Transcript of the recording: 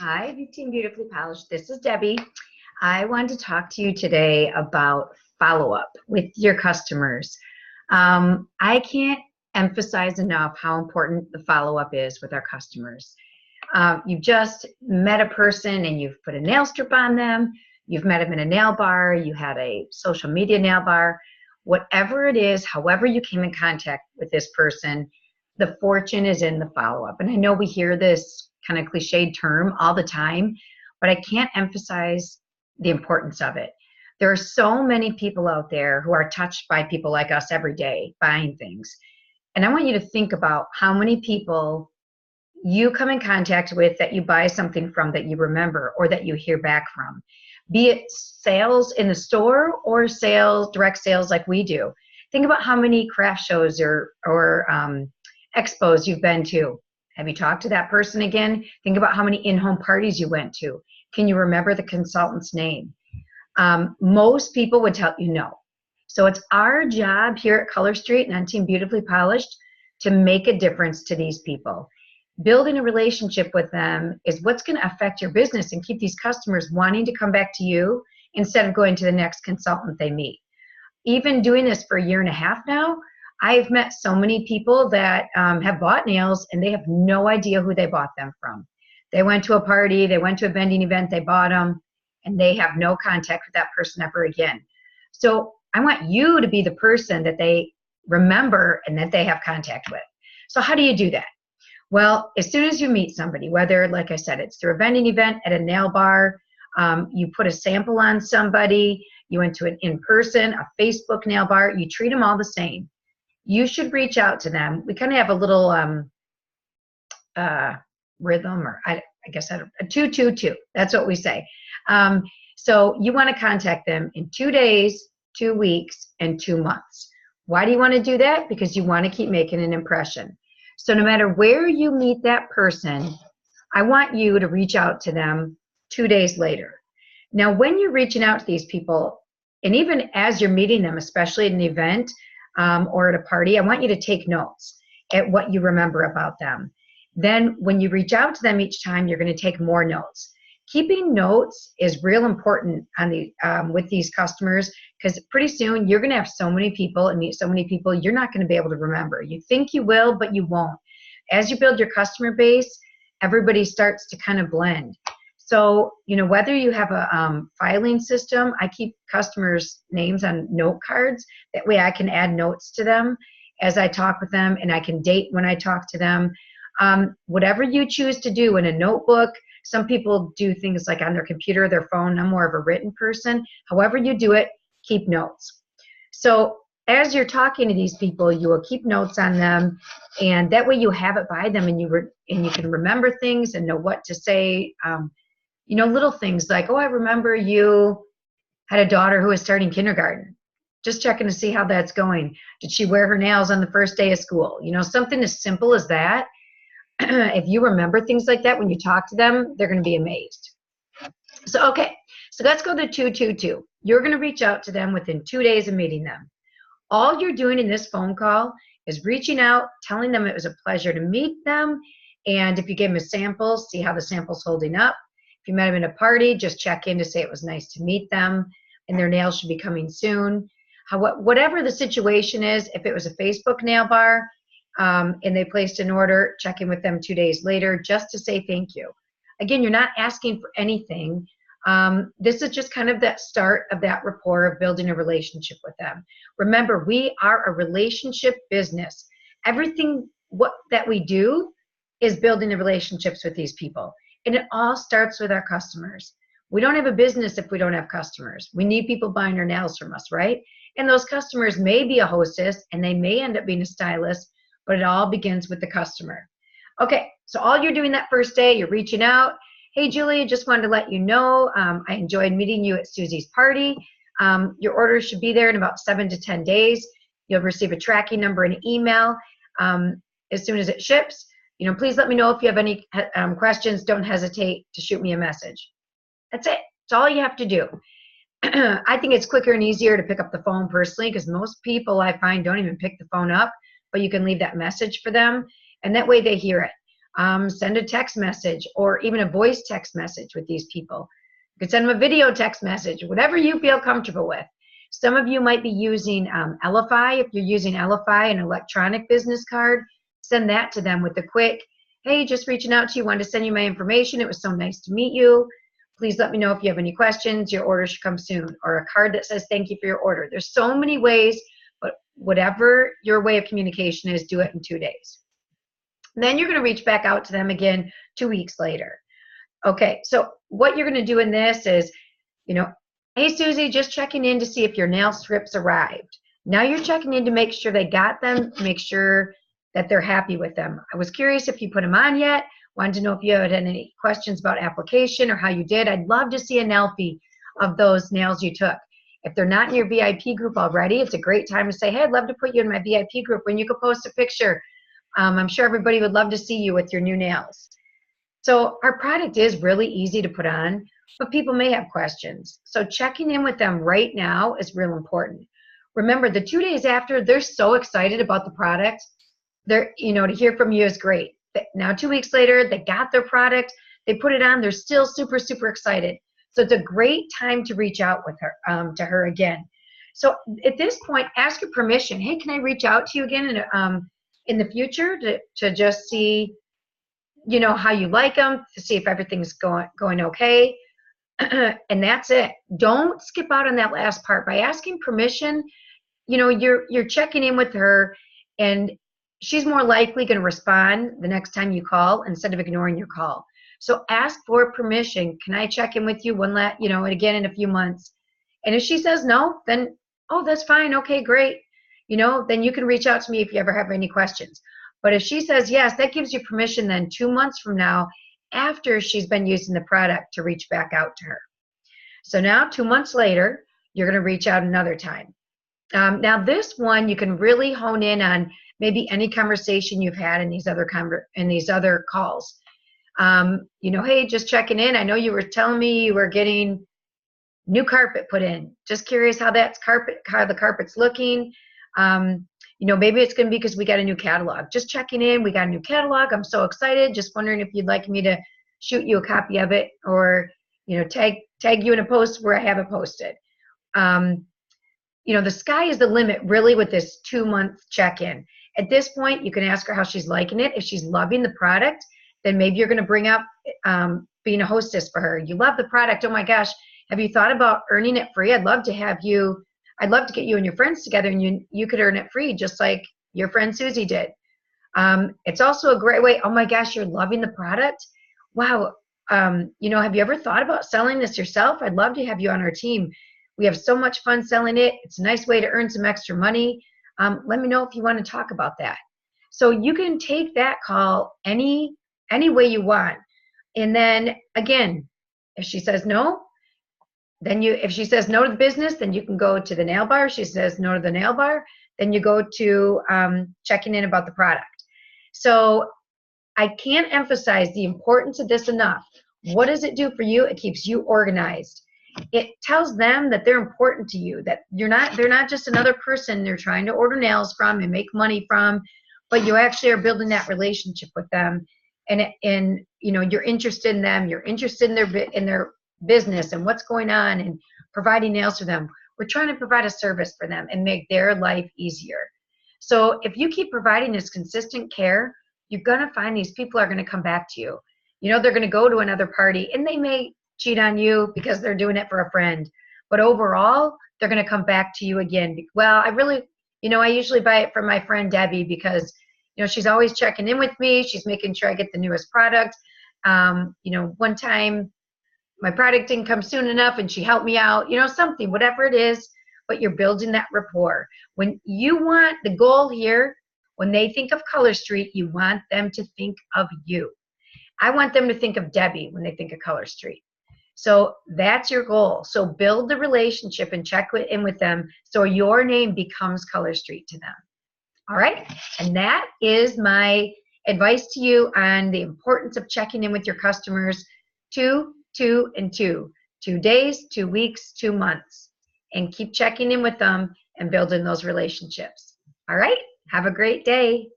Hi, Team Beautifully Polished. This is Debbie. I wanted to talk to you today about follow-up with your customers. I can't emphasize enough how important the follow-up is with our customers. You've just met a person and you've put a nail strip on them. You've met them in a nail bar. You had a social media nail bar. Whatever it is, however you came in contact with this person, the fortune is in the follow-up. And I know we hear this kind of cliched term all the time, but I can't emphasize the importance of it. There are so many people out there who are touched by people like us every day buying things. And I want you to think about how many people you come in contact with that you buy something from that you remember or that you hear back from, be it sales in the store or sales, direct sales like we do. Think about how many craft shows or expos you've been to. Have you talked to that person again? Think about how many in-home parties you went to. Can you remember the consultant's name? Most people would tell you no. So it's our job here at Color Street and on Team Beautifully Polished to make a difference to these people. Building a relationship with them is what's going to affect your business and keep these customers wanting to come back to you instead of going to the next consultant they meet. Even doing this for a year and a half now, I've met so many people that have bought nails and they have no idea who they bought them from. They went to a party, they went to a vending event, they bought them, and they have no contact with that person ever again. So I want you to be the person that they remember and that they have contact with. So how do you do that? Well, as soon as you meet somebody, whether, like I said, it's through a vending event, at a nail bar, you put a sample on somebody, you went to an in-person, a Facebook nail bar, you treat them all the same. You should reach out to them. We kind of have a little rhythm, or I guess a 2-2-2. That's what we say. So you want to contact them in 2 days, 2 weeks, and 2 months. Why do you want to do that? Because you want to keep making an impression. So no matter where you meet that person, I want you to reach out to them 2 days later. Now, when you're reaching out to these people, and even as you're meeting them, especially at an event or at a party, I want you to take notes at what you remember about them. Then when you reach out to them each time, you're going to take more notes. Keeping notes is real important on the with these customers, because pretty soon you're going to have so many people and meet so many people you're not going to be able to remember. You think you will, but you won't. As you build your customer base, everybody starts to kind of blend. So, whether you have a filing system, I keep customers' names on note cards. That way I can add notes to them as I talk with them, and I can date when I talk to them. Whatever you choose to do in a notebook. Some people do things like on their computer or their phone. I'm more of a written person. However you do it, keep notes. So as you're talking to these people, you will keep notes on them, and that way you have it by them, and you can remember things and know what to say. Little things like, oh, I remember you had a daughter who was starting kindergarten. Just checking to see how that's going. Did she wear her nails on the first day of school? Something as simple as that. If you remember things like that when you talk to them, they're going to be amazed. So, okay, so let's go to 2-2-2. You're going to reach out to them within 2 days of meeting them. All you're doing in this phone call is reaching out, telling them it was a pleasure to meet them, and if you gave them a sample, see how the sample's holding up. If you met them at a party, just check in to say it was nice to meet them, and their nails should be coming soon. Whatever the situation is, if it was a Facebook nail bar, and they placed an order, check in with them 2 days later just to say thank you. Again, you're not asking for anything. This is just kind of that start of that rapport of building a relationship with them. Remember, we are a relationship business. Everything that we do is building the relationships with these people. And it all starts with our customers. We don't have a business if we don't have customers. We need people buying our nails from us, right? And those customers may be a hostess and they may end up being a stylist, but it all begins with the customer. Okay, so all you're doing that first day, you're reaching out. Hey, Julie, just wanted to let you know I enjoyed meeting you at Susie's party. Your order should be there in about 7 to 10 days. You'll receive a tracking number and email as soon as it ships. Please let me know if you have any questions. Don't hesitate to shoot me a message. That's it. That's all you have to do. I think it's quicker and easier to pick up the phone personally, because most people I find don't even pick the phone up, but you can leave that message for them, and that way they hear it. send a text message or even a voice text message with these people. You could send them a video text message, whatever you feel comfortable with. Some of you might be using LFI. If you're using LFI, an electronic business card, send that to them with a quick, hey, just reaching out to you, wanted to send you my information. It was so nice to meet you. Please let me know if you have any questions. Your order should come soon. Or a card that says thank you for your order. There's so many ways, but whatever your way of communication is, do it in 2 days. Then you're going to reach back out to them again 2 weeks later. Okay, so what you're going to do in this is, hey, Susie, just checking in to see if your nail strips arrived. Now you're checking in to make sure they got them, make sure that they're happy with them. I was curious if you put them on yet. Wanted to know if you had any questions about application or how you did. I'd love to see a selfie of those nails you took. If they're not in your VIP group already, it's a great time to say, hey, I'd love to put you in my VIP group when you could post a picture. I'm sure everybody would love to see you with your new nails. So our product is really easy to put on, but people may have questions. So checking in with them right now is real important. Remember, the 2 days after, they're so excited about the product. To hear from you is great. Now, 2 weeks later, they got their product, they put it on, they're still super, super excited. So it's a great time to reach out with her, to her again. So at this point, ask her permission. Hey, can I reach out to you again in the future to just see, how you like them, to see if everything's going okay. And that's it. Don't skip out on that last part. By asking permission, you're checking in with her, and she's more likely going to respond the next time you call instead of ignoring your call. So ask for permission. Can I check in with you again in a few months? And if she says no, then, oh, that's fine. Okay, great. Then you can reach out to me if you ever have any questions. But if she says yes, that gives you permission then 2 months from now, after she's been using the product, to reach back out to her. So now 2 months later, you're going to reach out another time. Now this one, you can really hone in on maybe any conversation you've had in these other calls. Hey, just checking in. I know you were telling me you were getting new carpet put in. Just curious how the carpet's looking. Maybe it's going to be because we got a new catalog. Just checking in. We got a new catalog. I'm so excited. Just wondering if you'd like me to shoot you a copy of it, or tag you in a post where I have it posted. The sky is the limit really with this 2 month check-in. At this point, you can ask her how she's liking it. If she's loving the product, then maybe you're going to bring up being a hostess for her. You love the product. Oh my gosh, have you thought about earning it free? I'd love to get you and your friends together, and you could earn it free just like your friend Susie did. It's also a great way. Oh my gosh, you're loving the product. Wow. Have you ever thought about selling this yourself? I'd love to have you on our team. We have so much fun selling it. It's a nice way to earn some extra money. Let me know if you want to talk about that. So you can take that call any way you want. And then again, if she says no, if she says no to the business, then you can go to the nail bar. If she says no to the nail bar, then you go to checking in about the product. So I can't emphasize the importance of this enough. What does it do for you? It keeps you organized. It tells them that they're important to you, that they're not just another person they're trying to order nails from and make money from, but you actually are building that relationship with them, and you're interested in them, you're interested in their business and what's going on, and providing nails for them. We're trying to provide a service for them and make their life easier. So if you keep providing this consistent care, you're going to find these people are going to come back to you. They're going to go to another party, and they may cheat on you because they're doing it for a friend. But overall, they're going to come back to you again. Well, I usually buy it from my friend Debbie because, she's always checking in with me. She's making sure I get the newest product. One time my product didn't come soon enough and she helped me out, something, whatever it is, but you're building that rapport. When you want the goal here, when they think of Color Street, you want them to think of you. I want them to think of Debbie when they think of Color Street. So that's your goal. So build the relationship and check in with them so your name becomes Color Street to them. All right? And that is my advice to you on the importance of checking in with your customers. 2, 2, and 2. 2 days, 2 weeks, 2 months. And keep checking in with them and building those relationships. All right? Have a great day.